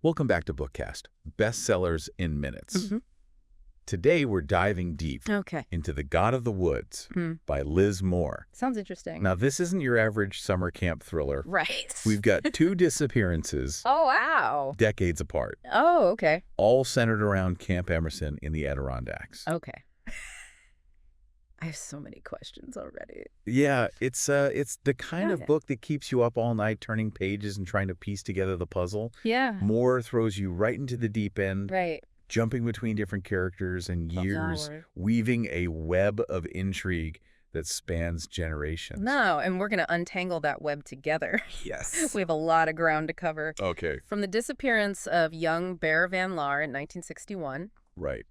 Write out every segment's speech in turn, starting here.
Welcome back to Bookcast, Bestsellers in Minutes. Mhm. Today we're diving deep Okay. into The God of the Woods by Liz Moore. Sounds interesting. Now, this isn't your average summer camp thriller. Right. We've got two disappearances Oh, wow. decades apart, Oh, okay. all centered around Camp Emerson in the Adirondacks. Okay. I have so many questions already. Yeah, it's the kind of Okay. book that keeps you up all night turning pages and trying to piece together the puzzle. Yeah. Moore throws you right into the deep end, Right. jumping between different characters and years, Lord. weaving a web of intrigue that spans generations. No, and we're going to untangle that web together. Yes. We have a lot of ground to cover. Okay. From the disappearance of young Bear Van Laar in 1961 Right.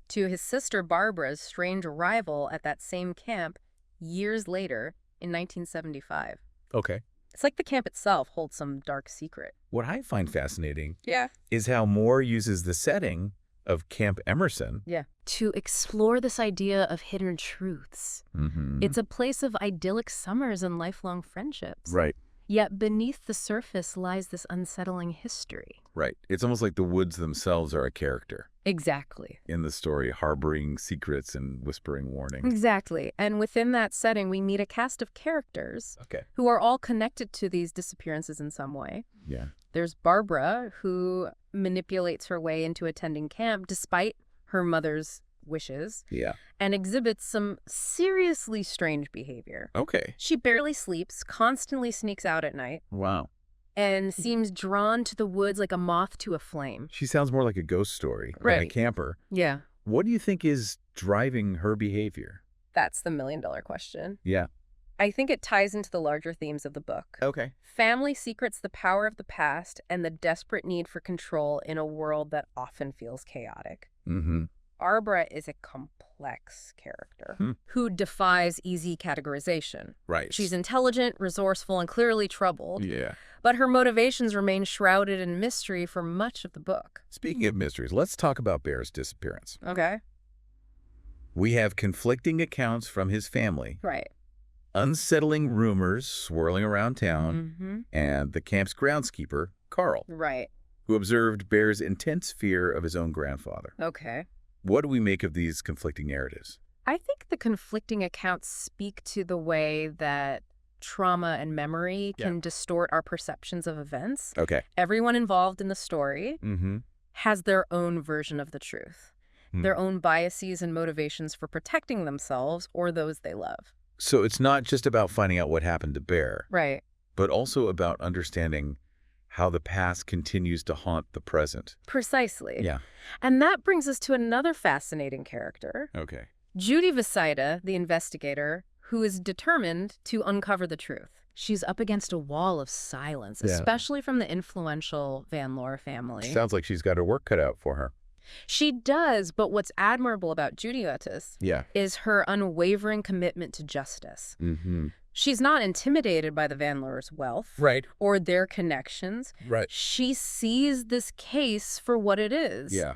to his sister Barbara's strange arrival at that same camp years later in 1975. Okay. It's like the camp itself holds some dark secret. What I find fascinating Yeah. is how Moore uses the setting of Camp Emerson. Yeah. To explore this idea of hidden truths. It's a place of idyllic summers and lifelong friendships. Right. Yet beneath the surface lies this unsettling history. Right. It's almost like the woods themselves are a character Exactly. in the story, harboring secrets and whispering warnings. Exactly. And within that setting, we meet a cast of characters Okay. who are all connected to these disappearances in some way. Yeah. There's Barbara, who manipulates her way into attending camp despite her mother's wishes Yeah. and exhibits some seriously strange behavior. Okay. She barely sleeps, constantly sneaks out at night, Wow. and seems drawn to the woods like a moth to a flame. She sounds more like a ghost story than a Right. camper. Yeah. What do you think is driving her behavior? That's the million-dollar question. Yeah. I think it ties into the larger themes of the book. Okay. Family secrets, the power of the past, and the desperate need for control in a world that often feels chaotic. Mm-hmm. Barbara is a complex character who defies easy categorization. Right. She's intelligent, resourceful, and clearly troubled, Yeah. but her motivations remain shrouded in mystery for much of the book. Speaking of mysteries, let's talk about Bear's disappearance. Okay. We have conflicting accounts from his family, Right. unsettling rumors swirling around town, and the camp's groundskeeper, Carl, Right. who observed Bear's intense fear of his own grandfather. Okay. What do we make of these conflicting narratives? I think the conflicting accounts speak to the way that trauma and memory can distort our perceptions of events. Okay. Everyone involved in the story Mm-hmm. has their own version of the truth, their own biases and motivations for protecting themselves or those they love. So it's not just about finding out what happened to Bear, Right. but also about understanding how the past continues to haunt the present. Precisely. Yeah. And that brings us to another fascinating character, Okay. Judy Vesaida, the investigator, who is determined to uncover the truth. She's up against a wall of silence, Yeah. especially from the influential Van Laar family. Sounds like she's got her work cut out for her. She does, but what's admirable about Judy Otis Yeah. is her unwavering commitment to justice. Mm-hmm. She's not intimidated by the Van Laar's wealth Right. or their connections. Right. She sees this case for what it is. Yeah.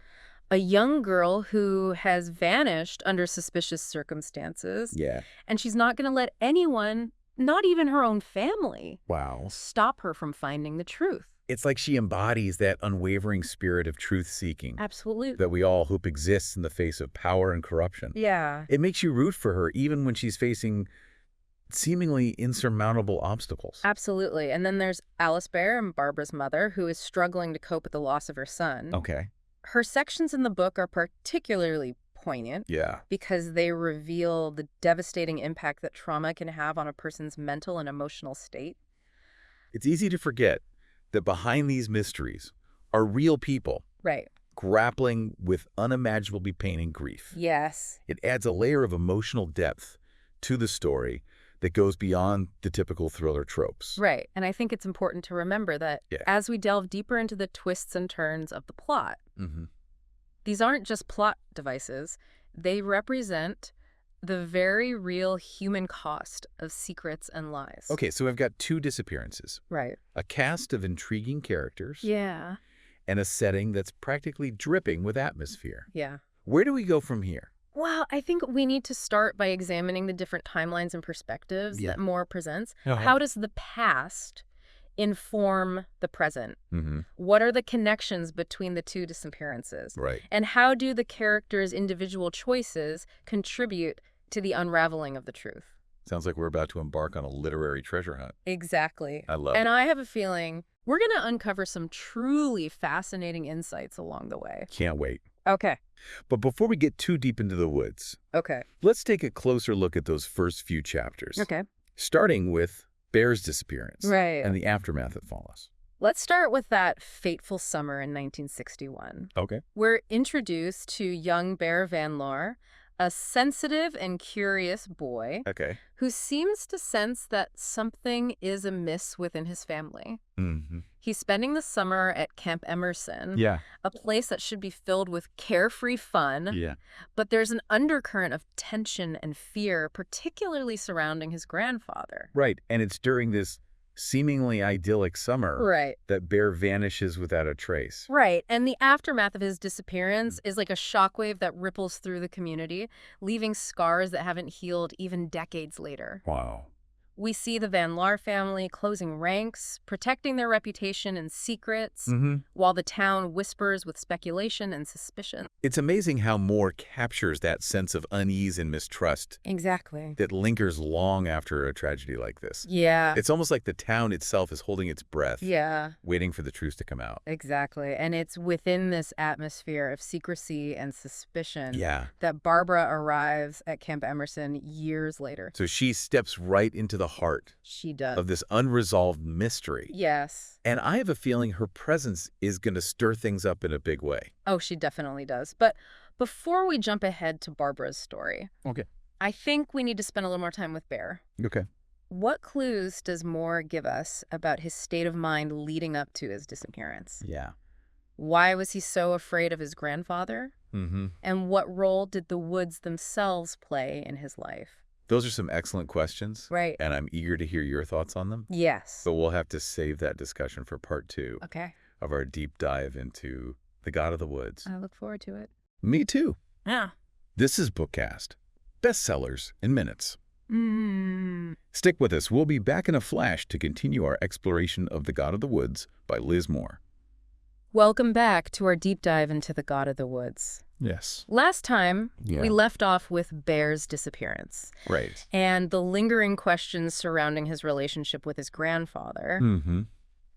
A young girl who has vanished under suspicious circumstances, Yeah. and she's not going to let anyone, not even her own family, Wow. stop her from finding the truth. It's like she embodies that unwavering spirit of truth-seeking Absolutely. that we all hope exists in the face of power and corruption. Yeah. It makes you root for her even when she's facing seemingly insurmountable obstacles. Absolutely. And then there's Alice Bear and Barbara's mother, who is struggling to cope with the loss of her son. Okay. Her sections in the book are particularly poignant Yeah. because they reveal the devastating impact that trauma can have on a person's mental and emotional state. It's easy to forget that behind these mysteries are real people Right. grappling with unimaginably pain and grief. Yes. It adds a layer of emotional depth to the story that goes beyond the typical thriller tropes. Right. And I think it's important to remember that Yeah. as we delve deeper into the twists and turns of the plot, Mm-hmm. these aren't just plot devices. They represent the very real human cost of secrets and lies. Okay, so I've got two disappearances, Right. a cast of intriguing characters, Yeah. and a setting that's practically dripping with atmosphere. Yeah. Where do we go from here? Well, I think we need to start by examining the different timelines and perspectives Yeah. that Moore presents. Uh-huh. How does the past inform the present? Mm-hmm. What are the connections between the two disappearances? Right. And how do the characters' individual choices contribute to the unraveling of the truth? Sounds like we're about to embark on a literary treasure hunt. Exactly. I love And it. I have a feeling we're going to uncover some truly fascinating insights along the way. Can't wait. Okay. But before we get too deep into the woods, Okay. let's take a closer look at those first few chapters. Okay. Starting with Bear's disappearance. Right. And the aftermath that follows. Let's start with that fateful summer in 1961. Okay. We're introduced to young Bear Van Laar, a sensitive and curious boy Okay. who seems to sense that something is amiss within his family. Mm-hmm. He's spending the summer at Camp Emerson, Yeah. a place that should be filled with carefree fun, Yeah. but there's an undercurrent of tension and fear, particularly surrounding his grandfather. Right. And it's during this seemingly idyllic summer Right. that Bear vanishes without a trace. Right, and the aftermath of his disappearance is like a shockwave that ripples through the community, leaving scars that haven't healed even decades later. Wow. We see the Van Laar family closing ranks, protecting their reputation and secrets, Mm-hmm. while the town whispers with speculation and suspicion. It's amazing how Moore captures that sense of unease and mistrust Exactly. that lingers long after a tragedy like this. Yeah. It's almost like the town itself is holding its breath, Yeah, waiting for the truth to come out. exactly. And it's within this atmosphere of secrecy and suspicion Yeah. that Barbara arrives at Camp Emerson years later. So she steps right into the heart She does. of this unresolved mystery. Yes. And I have a feeling her presence is going to stir things up in a big way. Oh, she definitely does. But before we jump ahead to Barbara's story, Okay. I think we need to spend a little more time with Bear. Okay. What clues does Moore give us about his state of mind leading up to his disappearance? Yeah. Why was he so afraid of his grandfather? Mm-hmm. And what role did the woods themselves play in his life? Those are some excellent questions. Right. And I'm eager to hear your thoughts on them. Yes. But we'll have to save that discussion for part 2 Okay. of our deep dive into the God of the Woods. I look forward to it. Me too. Yeah. This is Bookcast. Bestsellers in minutes. Mm. Stick with us. We'll be back in a flash to continue our exploration of The God of the Woods by Liz Moore. Welcome back to our deep dive into the God of the Woods. Yes. Last time, Yeah. we left off with Bear's disappearance Right. and the lingering questions surrounding his relationship with his grandfather. Mm-hmm.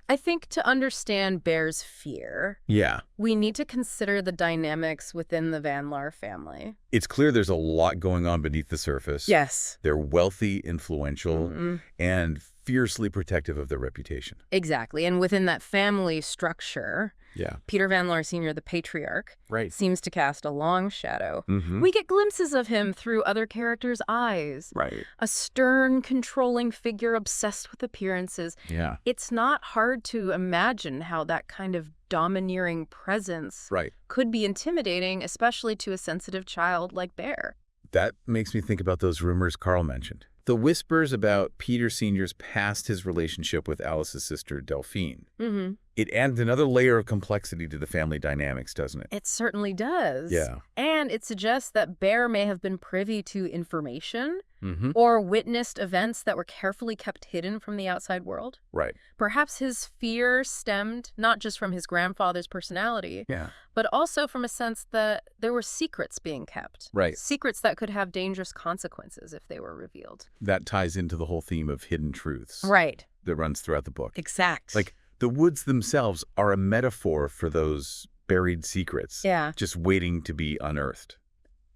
I think to understand Bear's fear, Yeah. we need to consider the dynamics within the Van Laar family. It's clear there's a lot going on beneath the surface. Yes. They're wealthy, influential, Mm-mm. and fiercely protective of their reputation. Exactly. And within that family structure, Yeah. Peter Van Laar Sr., the patriarch, Right. seems to cast a long shadow. Mm-hmm. We get glimpses of him through other characters' eyes. Right. A stern, controlling figure obsessed with appearances. Yeah. It's not hard to imagine how that kind of domineering presence Right. could be intimidating, especially to a sensitive child like Bear. That makes me think about those rumors Carl mentioned. The whispers about Peter Sr.'s past his relationship with Alice's sister, Delphine. Mm-hmm. It adds another layer of complexity to the family dynamics, doesn't it? It certainly does. Yeah. And it suggests that Bear may have been privy to information Mm-hmm. or witnessed events that were carefully kept hidden from the outside world. Right. Perhaps his fear stemmed not just from his grandfather's personality, Yeah. but also from a sense that there were secrets being kept. Right. Secrets that could have dangerous consequences if they were revealed. That ties into the whole theme of hidden truths Right. that runs throughout the book. Exact. Like, the woods themselves are a metaphor for those buried secrets. Yeah. Just waiting to be unearthed.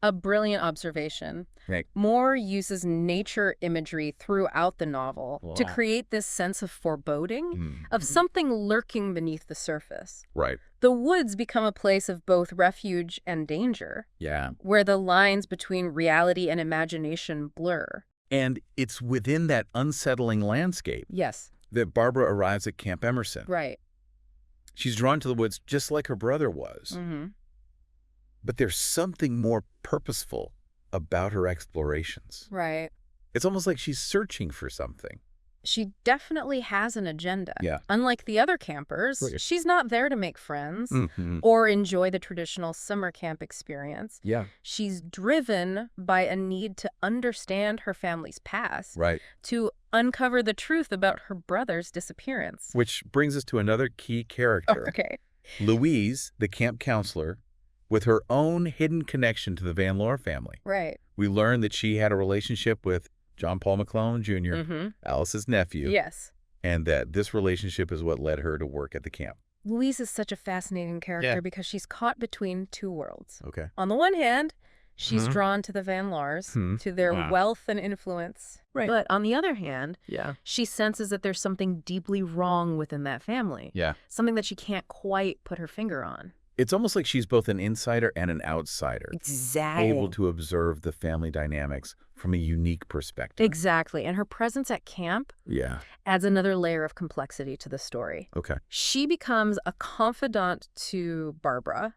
A brilliant observation. Right. Moore uses nature imagery throughout the novel to Wow. create this sense of foreboding, Mm. of something lurking beneath the surface. Right. The woods become a place of both refuge and danger, Yeah. where the lines between reality and imagination blur. And it's within that unsettling landscape Yes, that Barbara arrives at Camp Emerson. right. She's drawn to the woods just like her brother was. Mm-hmm. But there's something more purposeful about her explorations. Right. It's almost like she's searching for something. She definitely has an agenda. Yeah. Unlike the other campers, Right. she's not there to make friends Mm-hmm. or enjoy the traditional summer camp experience. Yeah. She's driven by a need to understand her family's past, Right. to uncover the truth about her brother's disappearance. Which brings us to another key character. Okay. Louise, the camp counselor, with her own hidden connection to the Van Laar family. Right. We learned that she had a relationship with John Paul McClellan Jr., Mm-hmm. Alice's nephew, Yes. and that this relationship is what led her to work at the camp. Louise is such a fascinating character Yeah. because she's caught between two worlds. Okay. On the one hand, she's Mhm. drawn to the Van Laars, Hmm. to their Wow. wealth and influence. Right. But on the other hand, Yeah. she senses that there's something deeply wrong within that family. Yeah. Something that she can't quite put her finger on. It's almost like she's both an insider and an outsider, Exactly. able to observe the family dynamics from a unique perspective. Exactly. And her presence at camp Yeah. adds another layer of complexity to the story. Okay. She becomes a confidant to Barbara,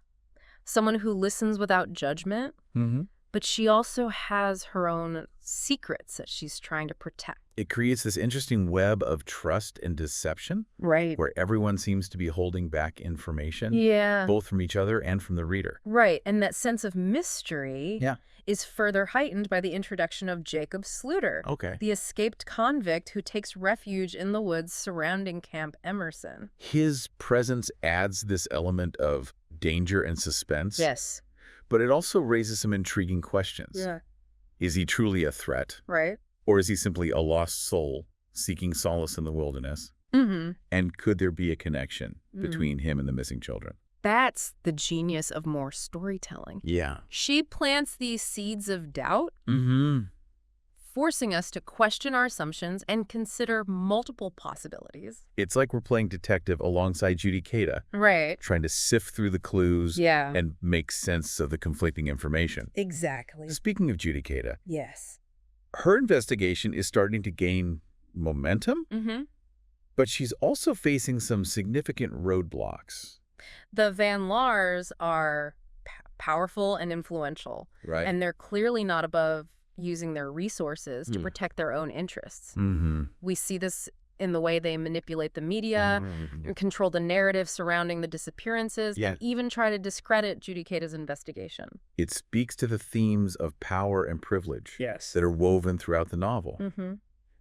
someone who listens without judgment, Mm-hmm. but she also has her own secrets that she's trying to protect. It creates this interesting web of trust and deception Right. where everyone seems to be holding back information, Yeah. both from each other and from the reader. Right. And that sense of mystery Yeah. is further heightened by the introduction of Jacob Sluter, Okay. the escaped convict who takes refuge in the woods surrounding Camp Emerson. His presence adds this element of danger and suspense, Yes. but it also raises some intriguing questions. Yeah. Is he truly a threat, Right. or is he simply a lost soul seeking solace in the wilderness? Mm-hmm. And could there be a connection Mhm. between him and the missing children? That's the genius of more storytelling. Yeah. She plants these seeds of doubt, Mm-hmm. forcing us to question our assumptions and consider multiple possibilities. It's like we're playing detective alongside Judy Cada, Right. trying to sift through the clues Yeah. and make sense of the conflicting information. Exactly. Speaking of Judy Cada, Yes. her investigation is starting to gain momentum, Mm-hmm. but she's also facing some significant roadblocks, The Van Laars are powerful and influential, right? and they're clearly not above using their resources to Hmm. protect their own interests. Mm-hmm. We see this in the way they manipulate the media, and control the narrative surrounding the disappearances, Yeah. and even try to discredit Judy Cada's investigation. It speaks to the themes of power and privilege Yes. that are woven throughout the novel. Mm-hmm.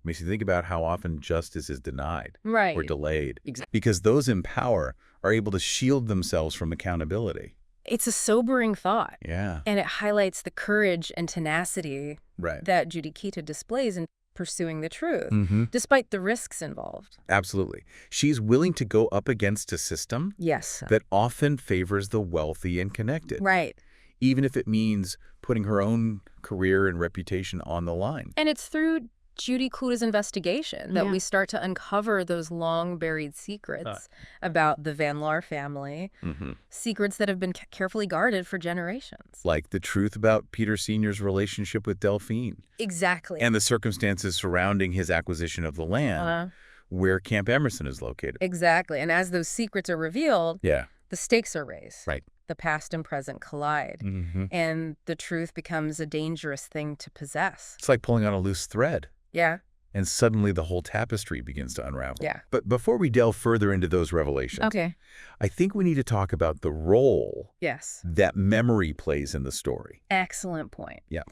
Makes you think about how often justice is denied Right. or delayed, Exactly. because those in power are able to shield themselves from accountability. It's a sobering thought, Yeah, and it highlights the courage and tenacity right. that Judy Cada displays in pursuing the truth, Mm-hmm. despite the risks involved. Absolutely. She's willing to go up against a system Yes. that often favors the wealthy and connected, Right. even if it means putting her own career and reputation on the line. And it's through Judy Cada's investigation that Yeah. we start to uncover those long-buried secrets about the Van Laar family, Mm-hmm. secrets that have been carefully guarded for generations. Like the truth about Peter Sr.'s relationship with Delphine Exactly. and the circumstances surrounding his acquisition of the land Uh, where Camp Emerson is located. exactly. And as those secrets are revealed, Yeah. the stakes are raised. Right. The past and present collide. Mm-hmm. And the truth becomes a dangerous thing to possess. It's like pulling on a loose thread, Yeah. and suddenly the whole tapestry begins to unravel. Yeah. But before we delve further into those revelations, Okay. I think we need to talk about the role Yes. that memory plays in the story. Excellent point. Yeah.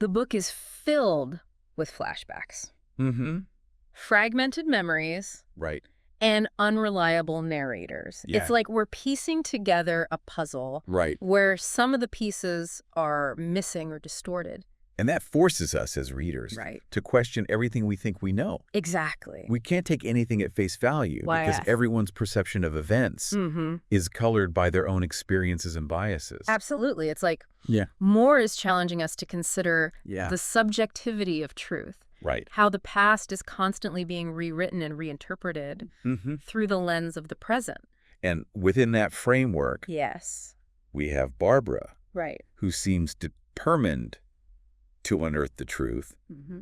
The book is filled with flashbacks, Mm-hmm. fragmented memories, Right. and unreliable narrators. Yeah. It's like we're piecing together a puzzle Right. where some of the pieces are missing or distorted. And that forces us as readers Right. to question everything we think we know. Exactly. We can't take anything at face value Why, because yes. everyone's perception of events Mm-hmm. is colored by their own experiences and biases. Absolutely. It's like Yeah. Moore is challenging us to consider Yeah. the subjectivity of truth, Right. how the past is constantly being rewritten and reinterpreted Mm-hmm. through the lens of the present. And within that framework, Yes. we have Barbara, Right. who seems determined to unearth the truth Mm-hmm.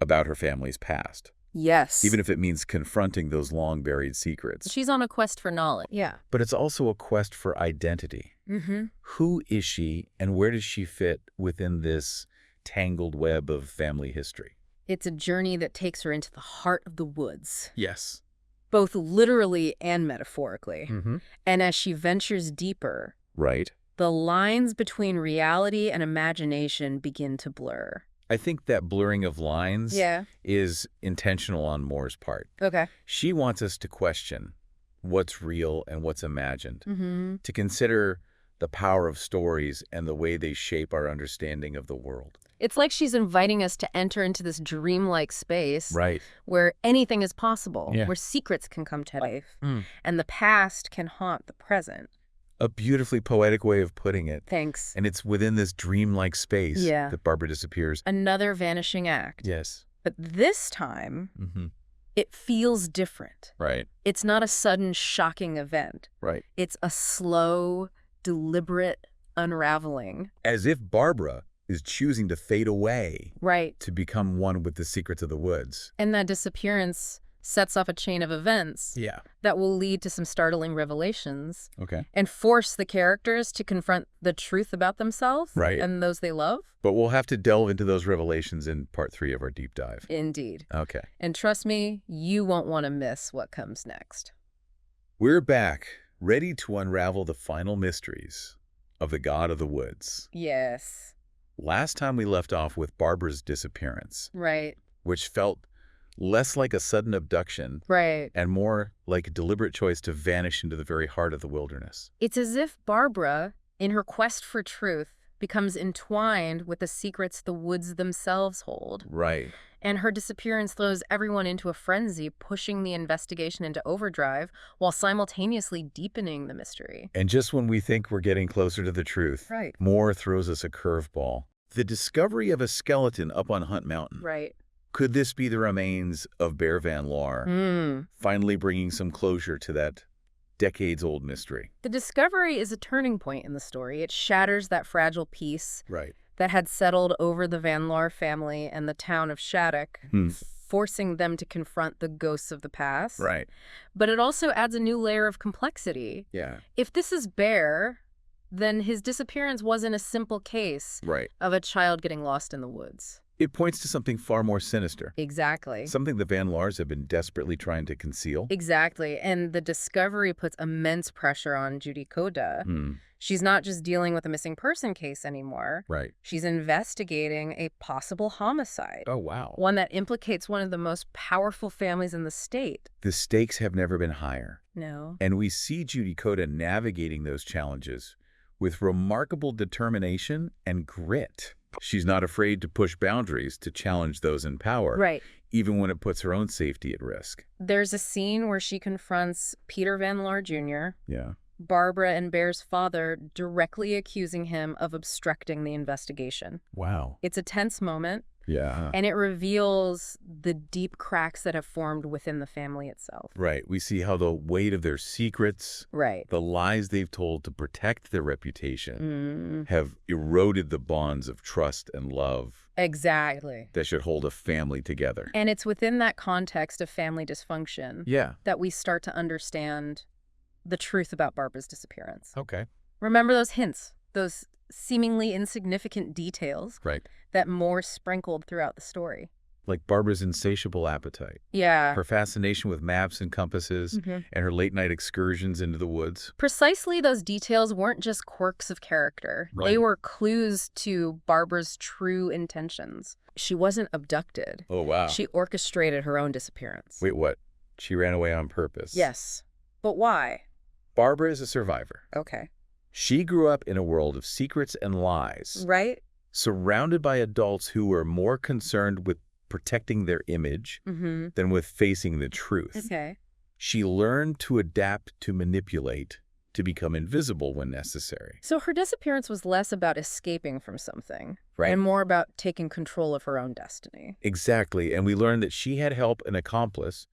about her family's past, Yes. even if it means confronting those long-buried secrets. She's on a quest for knowledge. Yeah. But it's also a quest for identity. Mm-hmm. Who is she, and where does she fit within this tangled web of family history? It's a journey that takes her into the heart of the woods, Yes. both literally and metaphorically. Mm-hmm. And as she ventures deeper, Right. the lines between reality and imagination begin to blur. I think that blurring of lines Yeah. is intentional on Moore's part. Okay. She wants us to question what's real and what's imagined, Mm-hmm. to consider the power of stories and the way they shape our understanding of the world. It's like she's inviting us to enter into this dreamlike space Right. where anything is possible, Yeah. where secrets can come to life, Mm. and the past can haunt the present. A beautifully poetic way of putting it. Thanks. And it's within this dreamlike space Yeah. that Barbara disappears. Another vanishing act. Yes. But this time, Mm-hmm. it feels different. Right. It's not a sudden, shocking event. Right. It's a slow, deliberate unraveling. As if Barbara is choosing to fade away Right. to become one with the secrets of the woods. And that disappearance sets off a chain of events Yeah. that will lead to some startling revelations Okay. and force the characters to confront the truth about themselves Right. and those they love. But we'll have to delve into those revelations in part 3 of our deep dive. Indeed. Okay. And trust me, you won't want to miss what comes next. We're back, ready to unravel the final mysteries of the God of the Woods. Yes. Last time we left off with Barbara's disappearance, Right. which felt less like a sudden abduction Right. and more like a deliberate choice to vanish into the very heart of the wilderness. It's as if Barbara, in her quest for truth, becomes entwined with the secrets the woods themselves hold. Right. And her disappearance throws everyone into a frenzy, pushing the investigation into overdrive while simultaneously deepening the mystery. And just when we think we're getting closer to the truth, Right. Moore throws us a curveball. The discovery of a skeleton up on Hunt Mountain. Right. Could this be the remains of Bear Van Laar, finally bringing some closure to that decades-old mystery? The discovery is a turning point in the story. It shatters that fragile peace Right. that had settled over the Van Laar family and the town of Shattuck, forcing them to confront the ghosts of the past. Right. But it also adds a new layer of complexity. Yeah. If this is Bear, then his disappearance wasn't a simple case Right. of a child getting lost in the woods. It points to something far more sinister. Exactly. Something the Van Laars have been desperately trying to conceal. Exactly. And the discovery puts immense pressure on Judy Coda. She's not just dealing with a missing person case anymore. Right. She's investigating a possible homicide. Oh, wow. One that implicates one of the most powerful families in the state. The stakes have never been higher. No. And we see Judy Coda navigating those challenges with remarkable determination and grit. She's not afraid to push boundaries to challenge those in power, Right. even when it puts her own safety at risk. There's a scene where she confronts Peter Van Laar Jr., Yeah. Barbara and Bear's father, directly accusing him of obstructing the investigation. Wow. It's a tense moment, Yeah. and it reveals the deep cracks that have formed within the family itself. Right. We see how the weight of their secrets, Right. the lies they've told to protect their reputation, have eroded the bonds of trust and love Exactly. that should hold a family together. And it's within that context of family dysfunction Yeah. that we start to understand the truth about Barbara's disappearance. Okay. Remember those hints, those seemingly insignificant details Right. that Moore sprinkled throughout the story. Like Barbara's insatiable appetite, Yeah. her fascination with maps and compasses, and her late-night excursions into the woods. Precisely, those details weren't just quirks of character. Right. They were clues to Barbara's true intentions. She wasn't abducted. Oh, wow. She orchestrated her own disappearance. Wait, what? She ran away on purpose? Yes. But why? Barbara is a survivor. Okay. She grew up in a world of secrets and lies, Right? surrounded by adults who were more concerned with protecting their image than with facing the truth. Okay. She learned to adapt, to manipulate, to become invisible when necessary. So her disappearance was less about escaping from something Right. and more about taking control of her own destiny. Exactly. And we learned that she had help, an accomplice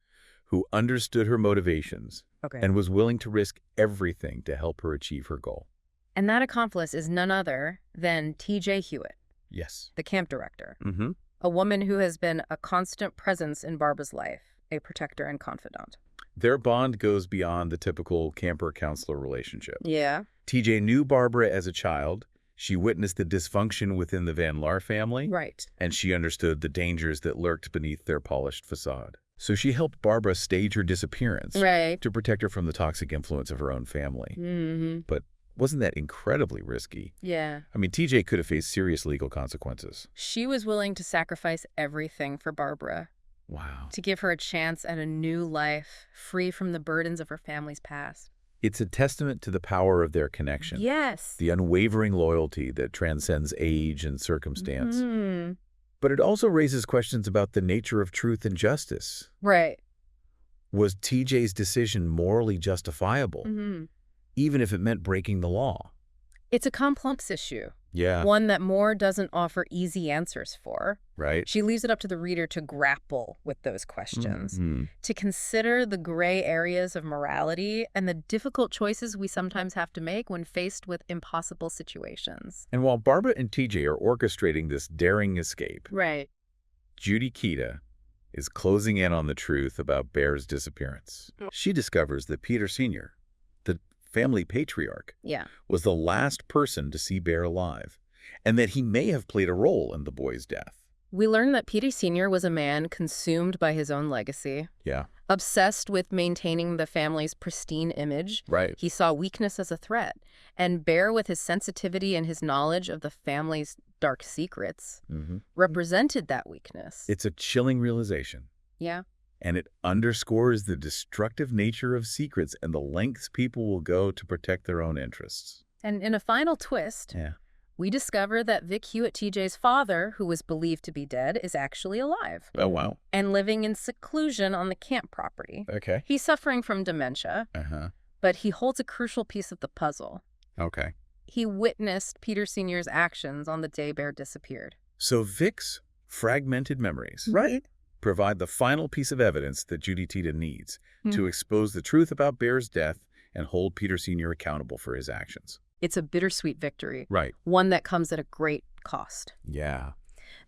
who understood her motivations Okay. and was willing to risk everything to help her achieve her goal. And that accomplice is none other than T.J. Hewitt, Yes. the camp director, Mm-hmm. a woman who has been a constant presence in Barbara's life, a protector and confidant. Their bond goes beyond the typical camper-counselor relationship. Yeah. TJ knew Barbara as a child. She witnessed the dysfunction within the Van Laar family, Right. and she understood the dangers that lurked beneath their polished facade. So she helped Barbara stage her disappearance Right. to protect her from the toxic influence of her own family. Mm-hmm. But wasn't that incredibly risky? Yeah. I mean, TJ could have faced serious legal consequences. She was willing to sacrifice everything for Barbara, Wow. to give her a chance at a new life, free from the burdens of her family's past. It's a testament to the power of their connection. Yes. The unwavering loyalty that transcends age and circumstance. Mm-hmm. But it also raises questions about the nature of truth and justice. Right. Was TJ's decision morally justifiable, Mm-hmm. even if it meant breaking the law? It's a complex issue, Yeah. one that Moore doesn't offer easy answers for. Right? She leaves it up to the reader to grapple with those questions, Mhm. to consider the gray areas of morality and the difficult choices we sometimes have to make when faced with impossible situations. And while Barbara and TJ are orchestrating this daring escape, Right. Judy Keita is closing in on the truth about Bear's disappearance. She discovers that Peter Sr., the family patriarch, Yeah. was the last person to see Bear alive, and that he may have played a role in the boy's death. We learn that Peter Sr. was a man consumed by his own legacy, Yeah. obsessed with maintaining the family's pristine image. Right. He saw weakness as a threat, and Bear, with his sensitivity and his knowledge of the family's dark secrets, represented that weakness. It's a chilling realization, Yeah. and it underscores the destructive nature of secrets and the lengths people will go to protect their own interests. And in a final twist, Yeah. we discover that Vic Hewitt, TJ's father, who was believed to be dead, is actually alive Oh, wow. and living in seclusion on the camp property. Okay. He's suffering from dementia, Uh-huh. but he holds a crucial piece of the puzzle. Okay. He witnessed Peter Sr.'s actions on the day Bear disappeared. So Vic's fragmented memories Right. provide the final piece of evidence that Judy Keita needs to expose the truth about Bear's death and hold Peter Sr. accountable for his actions. It's a bittersweet victory, Right. one that comes at a great cost. Yeah.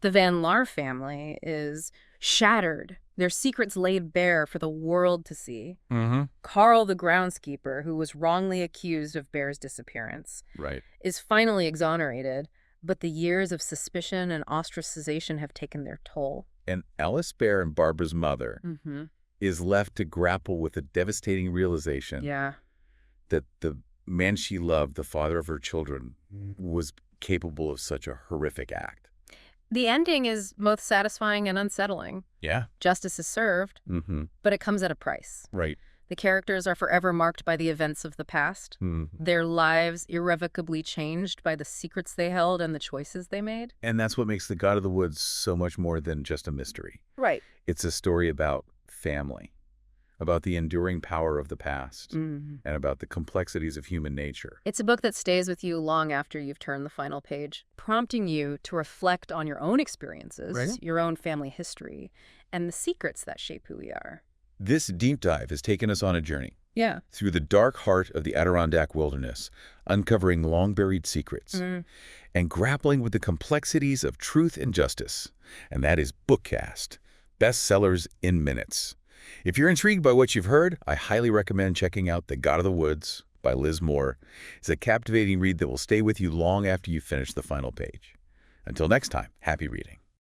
The Van Laar family is shattered, their secrets laid bare for the world to see. Carl, the groundskeeper, who was wrongly accused of Bear's disappearance, Right. is finally exonerated, but the years of suspicion and ostracization have taken their toll. And Alice Bear and Barbara's mother Mm-hmm. is left to grapple with the devastating realization Yeah. that the man she loved, the father of her children, was capable of such a horrific act. The ending is both satisfying and unsettling. Yeah. Justice is served, but it comes at a price. Right. The characters are forever marked by the events of the past, their lives irrevocably changed by the secrets they held and the choices they made. And that's what makes The God of the Woods so much more than just a mystery. Right. It's a story about family, about the enduring power of the past, Mm-hmm. and about the complexities of human nature. It's a book that stays with you long after you've turned the final page, prompting you to reflect on your own experiences, Right. your own family history, and the secrets that shape who we are. This deep dive has taken us on a journey Yeah. through the dark heart of the Adirondack wilderness, uncovering long-buried secrets, and grappling with the complexities of truth and justice. And that is Bookcast, bestsellers in minutes. If you're intrigued by what you've heard, I highly recommend checking out The God of the Woods by Liz Moore. It's a captivating read that will stay with you long after you finish the final page. Until next time, happy reading.